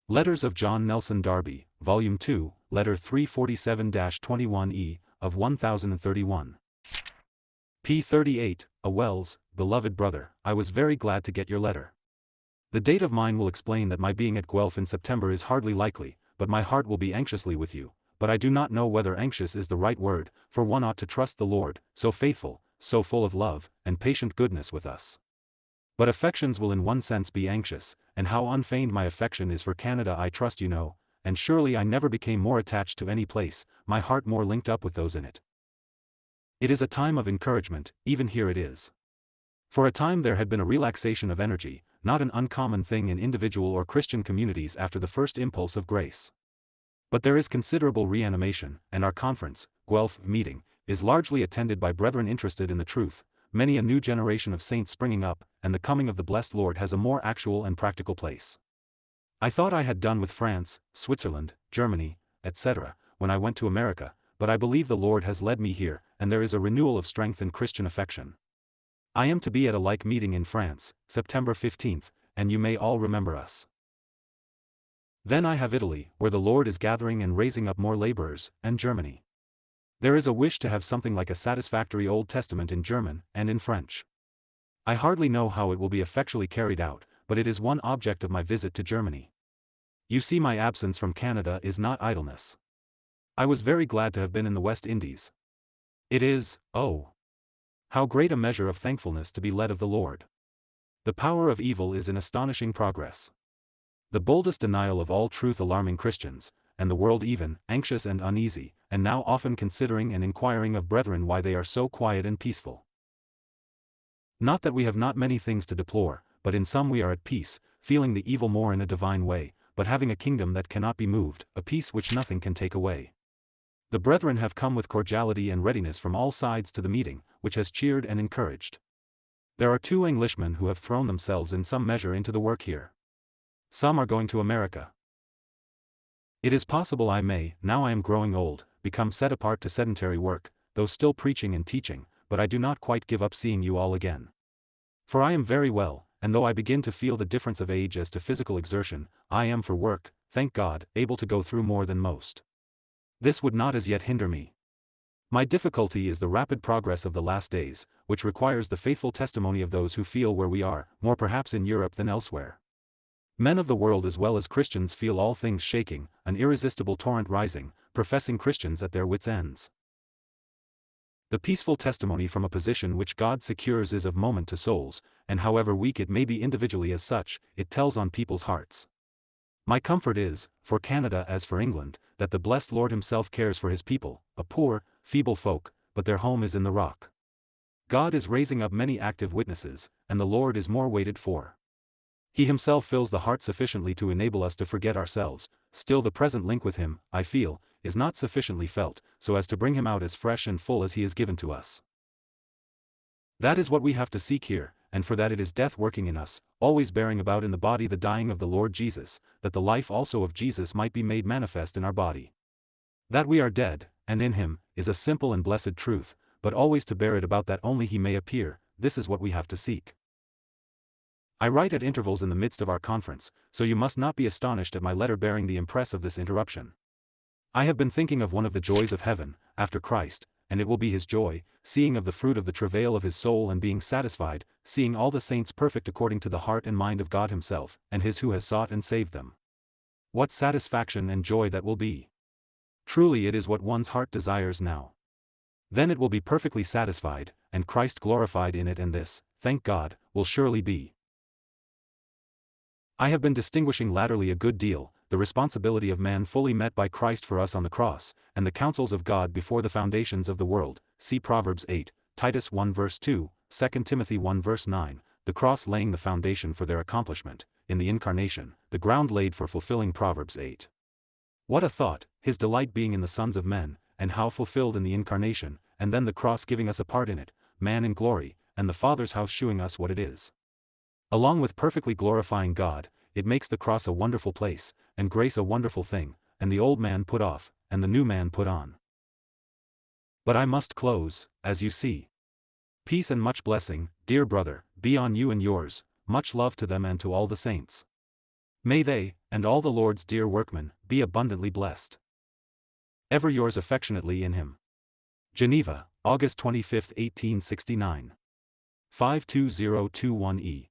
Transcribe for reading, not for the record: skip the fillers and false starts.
Letters of John Nelson Darby, Volume 2, Letter 347-21E, of 1031. p. 38, A Wells, Beloved Brother, I was very glad to get your letter. The date of mine will explain that my being at Guelph in September is hardly likely, but my heart will be anxiously with you, but I do not know whether anxious is the right word, for one ought to trust the Lord, so faithful, so full of love, and patient goodness with us. But affections will in one sense be anxious, and how unfeigned my affection is for Canada I trust you know, and surely I never became more attached to any place, my heart more linked up with those in it. It is a time of encouragement, even here it is. For a time there had been a relaxation of energy, not an uncommon thing in individual or Christian communities after the first impulse of grace. But there is considerable reanimation, and our conference, Guelph meeting, is largely attended by brethren interested in the truth, many a new generation of saints springing up, and the coming of the blessed Lord has a more actual and practical place. I thought I had done with France, Switzerland, Germany, etc., when I went to America, but I believe the Lord has led me here, and there is a renewal of strength in Christian affection. I am to be at a like meeting in France, September 15th, and you may all remember us. Then I have Italy, where the Lord is gathering and raising up more laborers, and Germany. There is a wish to have something like a satisfactory Old Testament in German and in French. I hardly know how it will be effectually carried out, but it is one object of my visit to Germany. You see, my absence from Canada is not idleness. I was very glad to have been in the West Indies. It is, oh, how great a measure of thankfulness to be led of the Lord. The power of evil is in astonishing progress. The boldest denial of all truth alarming Christians, and the world even, anxious and uneasy, and now often considering and inquiring of brethren why they are so quiet and peaceful. Not that we have not many things to deplore, but in some we are at peace, feeling the evil more in a divine way, but having a kingdom that cannot be moved, a peace which nothing can take away. The brethren have come with cordiality and readiness from all sides to the meeting, which has cheered and encouraged. There are 2 Englishmen who have thrown themselves in some measure into the work here. Some are going to America. It is possible I may, now I am growing old, become set apart to sedentary work, though still preaching and teaching, but I do not quite give up seeing you all again. For I am very well, and though I begin to feel the difference of age as to physical exertion, I am for work, thank God, able to go through more than most. This would not as yet hinder me. My difficulty is the rapid progress of the last days, which requires the faithful testimony of those who feel where we are, more perhaps in Europe than elsewhere. Men of the world as well as Christians feel all things shaking, an irresistible torrent rising, professing Christians at their wits' ends. The peaceful testimony from a position which God secures is of moment to souls, and however weak it may be individually as such, it tells on people's hearts. My comfort is, for Canada as for England, that the blessed Lord himself cares for his people, a poor, feeble folk, but their home is in the rock. God is raising up many active witnesses, and the Lord is more waited for. He himself fills the heart sufficiently to enable us to forget ourselves, still the present link with him, I feel, is not sufficiently felt, so as to bring him out as fresh and full as he is given to us. That is what we have to seek here, and for that it is death working in us, always bearing about in the body the dying of the Lord Jesus, that the life also of Jesus might be made manifest in our body. That we are dead, and in him, is a simple and blessed truth, but always to bear it about that only he may appear, this is what we have to seek. I write at intervals in the midst of our conference, so you must not be astonished at my letter bearing the impress of this interruption. I have been thinking of one of the joys of heaven, after Christ, and it will be his joy, seeing of the fruit of the travail of his soul and being satisfied, seeing all the saints perfect according to the heart and mind of God himself, and his who has sought and saved them. What satisfaction and joy that will be! Truly it is what one's heart desires now. Then it will be perfectly satisfied, and Christ glorified in it, and this, thank God, will surely be. I have been distinguishing latterly a good deal, the responsibility of man fully met by Christ for us on the cross, and the counsels of God before the foundations of the world, see Proverbs 8, Titus 1 verse 2, 2 Timothy 1 verse 9, the cross laying the foundation for their accomplishment, in the incarnation, the ground laid for fulfilling Proverbs 8. What a thought, his delight being in the sons of men, and how fulfilled in the incarnation, and then the cross giving us a part in it, man in glory, and the Father's house shewing us what it is. Along with perfectly glorifying God, it makes the cross a wonderful place, and grace a wonderful thing, and the old man put off, and the new man put on. But I must close, as you see. Peace and much blessing, dear brother, be on you and yours, much love to them and to all the saints. May they, and all the Lord's dear workmen, be abundantly blessed. Ever yours affectionately in him. Geneva, August 25, 1869. 52021E.